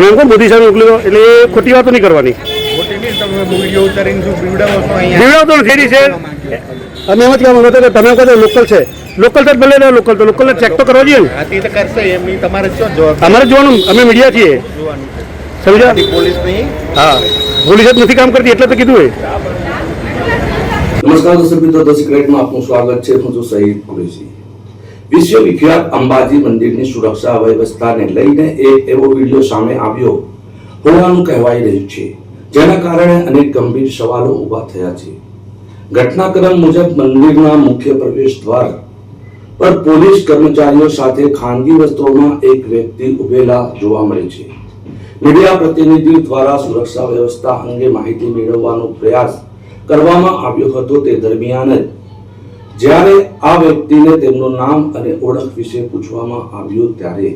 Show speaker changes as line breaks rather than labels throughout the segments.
તમે એમ કહો મોદી સાહેબ મોકલ્યો એટલે એ ખોટી વાતો નહીં કરવાની. બીવડાવતો નથી છે. અમે એમ જ કહેવા માંગો કે તમે કહો લોકલ છે, લોકલ તો ભલે લોકલ તો લોકલને ચેક તો કરવા જોઈએ ને. અમારે જોવાનું, અમે મીડિયા છીએ, સમજ્યા? હા, પોલીસ જ નથી કામ કરતી એટલે તો કીધું હોય.
નમસ્કાર દર્શક મિત્રો, ધ સિક્રેટમાં આપનું સ્વાગત છે. હું છું શહીદ કુરેશી. વિશ્વ વિખ્યાત અંબાજી મંદિરની સુરક્ષા વ્યવસ્થાને લઈને એક એવો વિડીયો સામે આવ્યો હોવાનું કહેવાઈ રહ્યું છે, જેના કારણે અનેક ગંભીર સવાલો ઊભા થયા છે. ઘટનાક્રમ મુજબ મંદિરના મુખ્ય પ્રવેશ દ્વાર પર પોલીસ કર્મચારીઓ સાથે ખાનગી વસ્ત્રોમાં એક વ્યક્તિ ઉભેલા જોવા મળે છે. મીડિયા પ્રતિનિધિ દ્વારા સુરક્ષા વ્યવસ્થા અંગે માહિતી મેળવવાનો પ્રયાસ કરવામાં આવ્યો હતો. તે દરમિયાન જ જ્યારે આ વ્યક્તિને તેમનું નામ અને ઓળખ વિશે પૂછવામાં આવ્યું ત્યારે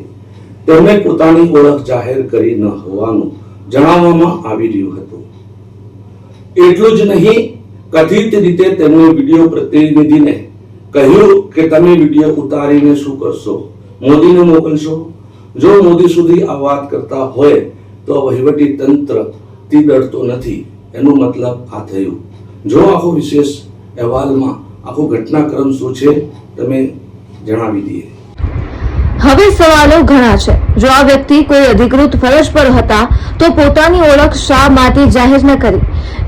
તેમણે પોતાની ઓળખ જાહેર કરી ન હોવાનું જણાવવામાં આવી રહ્યું હતું. એટલું જ નહીં, કથિત રીતે તેમણે વિડીયો પ્રતિનિધિને કહ્યું કે તમે વિડીયો ઉતારીને શું કરશો, મોદીને મોકલશો? જો મોદી સુધી આ વાત કરતા હોય તો વહીવટી તંત્ર થી ડરતો નથી, એનો મતલબ આ થયું. જો આખો વિશેષ અહેવાલમાં આખો ઘટનાક્રમ શું છે તમે જણાવી દઈએ.
હવે સવાલો ઘણા છે. જો આ વ્યક્તિ કોઈ અધિકૃત ફરજ પર હતા તો પોતાની ઓળખ શા માટે જાહેર ન કરી?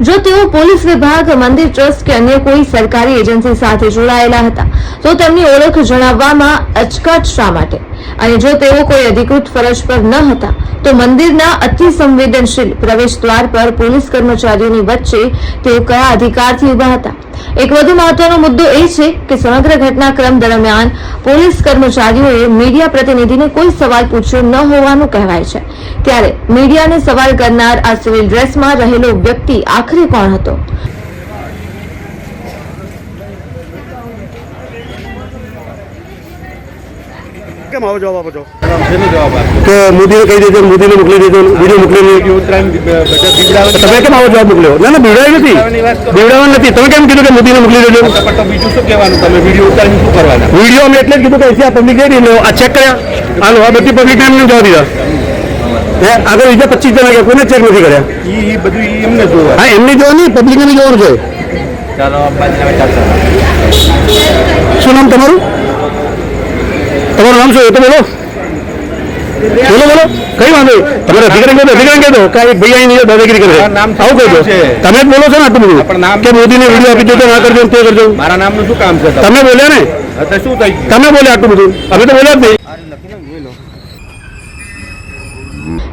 જો તેઓ પોલીસ વિભાગ, મંદિર ટ્રસ્ટ કે અન્ય કોઈ સરકારી એજન્સી સાથે જોડાયેલા હતા તો તેમની ઓળખ જણાવવામાં અચકાટ શા માટે? અને જો તેઓ કોઈ અધિકૃત ફરજ પર ન હતા તો મંદિરના અતિ સંવેદનશીલ પ્રવેશ દ્વાર પર પોલીસ કર્મચારીઓની વચ્ચે તેઓ કયા અધિકારથી ઉભા હતા? એક વધુ મહત્વનો મુદ્દો એ છે કે સમગ્ર ઘટનાક્રમ દરમિયાન પોલીસ કર્મચારીઓએ મીડિયા પ્રતિનિધિને કોઈ સવાલ પૂછ્યો ન હોવાનું કહેવાય છે. ત્યારે મીડિયાને સવાલ કરનાર આ સિવિલ ડ્રેસમાં રહેલો વ્યક્તિ આખરે કોણ હતો?
કેમ આવો જવાબ આપો છો કે મોદીને કહી દેજો, મોદીને મોકલી દેજો, વિડીયો મોકલી દેજો? તમે કેમ આવો જવાબ મોકલ્યો? ના ના, બીવડાવી નથી, બીવડાવવા નથી. તમે કેમ કીધું કે મોદીને મોકલી દેજો?
બીજું શું કહેવાનું? તમે વિડીયો ઉતારીને શું કરવાના?
વિડીયો અમે એટલે જ કીધું કે આ પબ્લિક જઈ લો, આ ચેક કર્યા, હાલો આ બધી પબ્લિકને એમને જવા દીધા. આગળ બીજા 25 જણા ગયા, કોઈને ચેક નથી કર્યા.
એ બધું એમને જોવા.
હા, એમને જોવા નહીં, પબ્લિકને બી જોવાનું છે.
ચાલો,
શું નામ તમારું? તમારું નામ શું? એ તો બોલો, બોલો બોલો. કઈ વાંધો નહીં, તમારે અધિકારી કહો, અધિકારી કહી દો કે ભાઈ અહીં નહીં દાદાગીરી કરે. આવું કહી દો. તમે જ બોલો છો ને આટલું બધું કે મોદીને વિડીયો આપી દેજો, ના કરજો, તે કરજો.
મારા નામનું શું કામ છે?
તમે બોલ્યા ને,
શું થઈ ગયું?
તમે બોલ્યા આટલું બધું, અમે તો બોલ્યા જ નહીં.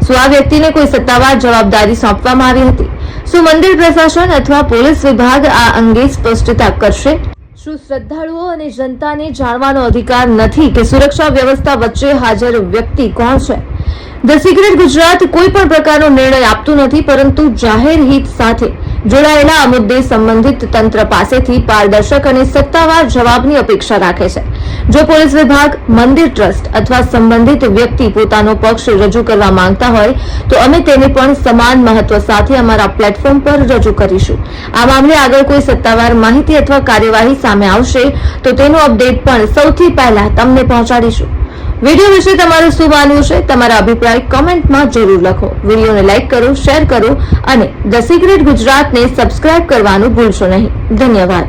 શું આ વ્યક્તિને કોઈ સત્તાવાર જવાબદારી સોંપવામાં આવી હતી? શું મંદિર પ્રશાસન અથવા પોલીસ વિભાગ આ અંગે સ્પષ્ટતા કરશે? શું શ્રદ્ધાળુઓ અને જનતાને જાણવાનો અધિકાર નથી કે સુરક્ષા વ્યવસ્થા વચ્ચે હાજર વ્યક્તિ કોણ છે? ધ સિક્રેટ ગુજરાત કોઈ પણ પ્રકારનો નિર્ણય આપતું નથી, પરંતુ જાહેર હિત સાથે જોડાયેલા આ મુદ્દે સંબંધિત તંત્ર પાસેથી પારદર્શક અને સત્તાવાર જવાબની અપેક્ષા રાખે છે. જો પોલીસ વિભાગ, મંદિર ટ્રસ્ટ અથવા સંબંધિત વ્યક્તિ પોતાનો પક્ષ રજૂ કરવા માંગતા હોય તો અમે તેને પણ સમાન મહત્વ સાથે અમારા પ્લેટફોર્મ પર રજૂ કરીશું. આ મામલે આગળ કોઈ સત્તાવાર માહિતી અથવા કાર્યવાહી સામે આવશે તો તેનો અપડેટ પણ સૌથી પહેલા તમને પહોંચાડીશું. વિડીયો વિશે તમારું શું માનવું છે? તમારા અભિપ્રાય કોમેન્ટમાં જરૂર લખો. વિડીયોને લાઇક કરો, શેર કરો અને ધ સિક્રેટ ગુજરાતને સબસ્ક્રાઇબ કરવાનું ભૂલશો નહીં. ધન્યવાદ.